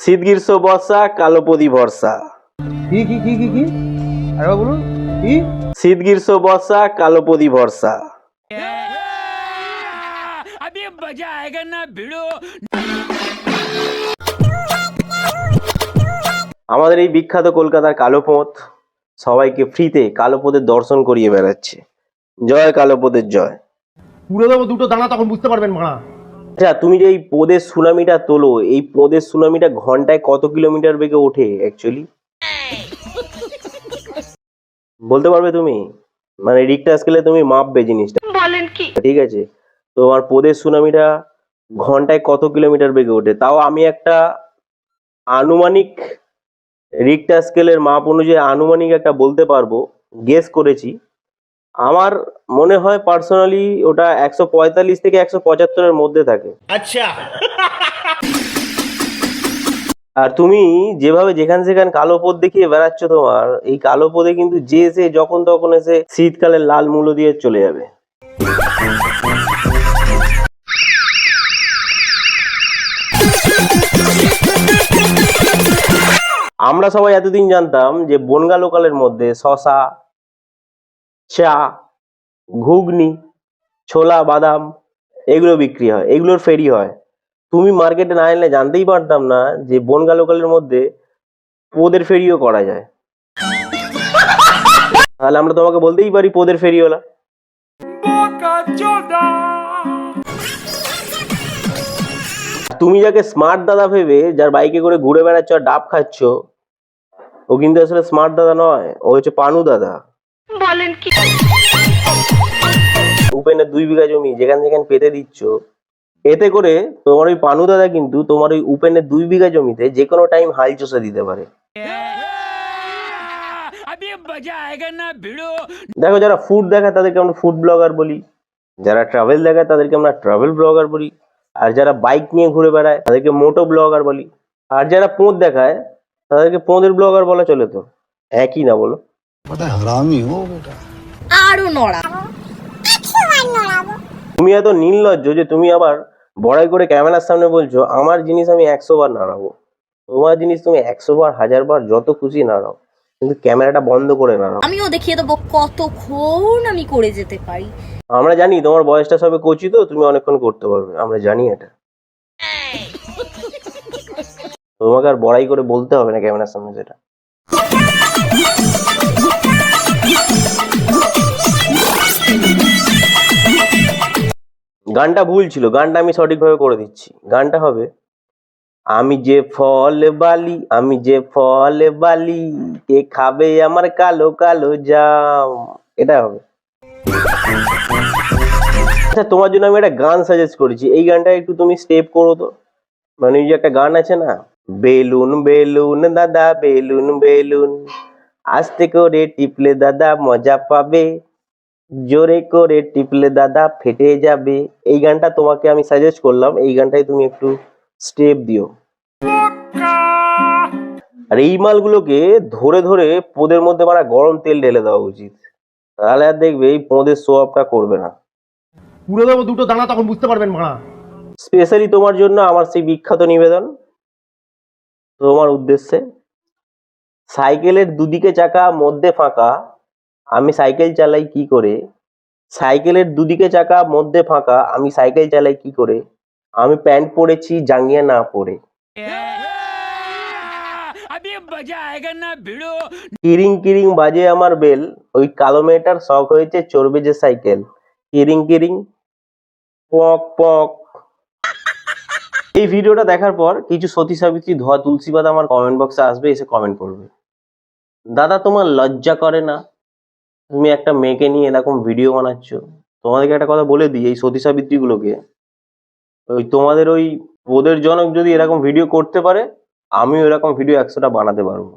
শীত গ্রীষ্ম বর্ষা কালো প্রদীপ ভরসা। কি কি কি কি কি আরে বলুন কি? শীত গ্রীষ্ম বর্ষা কালো প্রদীপ ভরসা। अभी मजा आएगा ना भिड़ो। আমাদের এই বিখ্যাত কলকাতার কালোপোঁত সবাইকে ফ্রিতে কালোপোঁতের দর্শন করিয়ে বেড়াচ্ছে। জয় কালোপোঁতের জয়। পুরো দেবো দুটো দানা, তখন বুঝতে পারবেন মারা। আচ্ছা, তুমি যে এই পোদের সুনামিটা তোলো, এই পোদের সুনামিটা ঘন্টায় কত কিলোমিটার বেগে ওঠে অ্যাকচুয়ালি বলতে পারবে তুমি? মানে রিক্টার স্কেলে তুমি মাপবে জিনিসটা, বলেন কি? ঠিক আছে, তোমার পোদের সুনামিটা ঘন্টায় কত কিলোমিটার বেগে ওঠে, তাও আমি একটা আনুমানিক রিক্টার স্কেলের মাপ অনুযায়ী আনুমানিক একটা বলতে পারবো, গেস করেছি। আমার মনে হয় পার্সোনালি ওটা 145 থেকে 175-এর মধ্যে থাকে। আচ্ছা, আর তুমি যেভাবে যেখান সেখান কালো পদ দেখিয়ে বেড়াচ্ছ, তোমার এই কালো পদে কিন্তু যে এসে যখন তখন এসে শীতকালের লাল মূল্য দিয়ে চলে যাবে। আমরা সবাই এতদিন জানতাম যে বনগা লোকালের মধ্যে শশা, চা, ঘুগনি, ছোলা, বাদাম এগুলো বিক্রি হয়, এগুলোর ফেরি হয়। তুমি মার্কেটে না এলে জানতেই পারতাম না যে বনগা লোকালের মধ্যে পোদের ফেরিও করা যায়। তাহলে আমরা তোমাকে বলতেই পারি পোদের ফেরিওয়ালা। তুমি যাকে স্মার্ট দাদা ভেবে যার বাইকে করে ঘুরে বেড়াচ্ছ আর ডাব খাচ্ছ, ও কিন্তু আসলে স্মার্ট দাদা নয়, ও হচ্ছে পানু দাদা। বলেন কি? উপেনের 2 বিঘা জমি যেখান যেখানে পেতে দিচ্ছ, এতে করে তোমার ওই পানু দাদা কিন্তু তোমার ওই উপেনের 2 বিঘা জমিতে যে কোনো টাইম হাল চষে দিতে পারে। अभी मजा आएगा ना भिड़ो। দেখো, যারা ফুড দেখায় তাদেরকে আমরা ফুড ব্লগার বলি, যারা ট্রাভেল দেখায় তাদেরকে আমরা ট্রাভেল ব্লগার বলি, আর যারা বাইক নিয়ে ঘুরে বেড়ায় তাদেরকে মোটো ব্লগার বলি, আর যারা পোঁত দেখায় তাদেরকে পোঁদের ব্লগার বলা চলে। তো একই না বলো? হারামি হো বেটা। আরো নড়া তুমি এত নির্লজ্জ যে তুমি আবার বড়াই করে ক্যামেরার সামনে বলছো আমার জিনিস আমি 100 বার নাড়াবো। তোমার জিনিস তুমি 100 বার 1000 বার যত খুশি নাড়াও, কিন্তু ক্যামেরাটা বন্ধ করে নাড়াও। আমিও দেখিয়ে দেবো কতক্ষণ আমি করে যেতে পারি। আমরা জানি তোমার বয়সটা সবে কচি, তো তুমি অনেকক্ষণ করতে পারবে, আমরা জানি এটা। তোমাকে আর বড়াই করে বলতে হবে না ক্যামেরার সামনে সেটা। গানটা ভুল ছিল, গানটা আমি সঠিকভাবে করে দিচ্ছি। গানটা হবে আমি যে ফল বালি, আমি যে ফল বালি, কে খাবে আমার কালো কালো জাম, এটা হবে। আচ্ছা, তোমার জন্য আমি একটা গান সাজেস্ট করেছি, এই গানটা একটু তুমি স্টেপ করো তো। মানে ওই যে একটা গান আছে না, বেলুন বেলুন দাদা বেলুন বেলুন, আস্তে করে টিপলে দাদা মজা পাবে, জোরে করে টিপলে দাদা ফেটে যাবে। এই গানটা তোমাকে আমি সাজেস্ট করলাম, এই গানটাই তুমি একটু স্টেপ দিও। আর এই মালগুলোকে ধরে ধরে পোদের মধ্যে মারা গরম তেল ঢেলে দেওয়া উচিত, তাহলে আর দেখবে এই পোদের শো আপটা করবে না। পুরো দেবো দুটো দানা, তখন বুঝতে পারবেন মারা। স্পেশালি তোমার জন্য আমার সেই বিখ্যাত নিবেদন তোমার উদ্দেশ্যে, সাইকেলের দুদিকে চাকা মধ্যে ফাঁকা, আমি সাইকেল চালাই কি করে, সাইকেলের দুদিকে চাকা মধ্যে ফাঁকা, আমি সাইকেল চালাই কি করে, আমি প্যান্ট পরেছি জাঙ্গিয়া না পরে। अभी मजा आएगा ना भिड़ो। কিরিং কিরিং বাজে আমার বেল, ওই কালো মেয়েটার শখ হয়েছে চড়বে যে সাইকেল, কিরিং কিরিং পক পক। এই ভিডিওটা দেখার পর কিছু সতী সাবিত্রী ধোয়া তুলসী পাতা আমার কমেন্ট বক্সে আসবে, এসে কমেন্ট করবে, দাদা তোমার লজ্জা করে না, তুমি একটা মেয়েকে নিয়ে এরকম ভিডিও বানাচ্ছ। তোমাদেরকে একটা কথা বলে দিই, এই সতী সাবিত্রী গুলোকে, ওই তোমাদের ওই ওদের জনক যদি এরকম ভিডিও করতে পারে, আমিও এরকম ভিডিও 100টা বানাতে পারবো।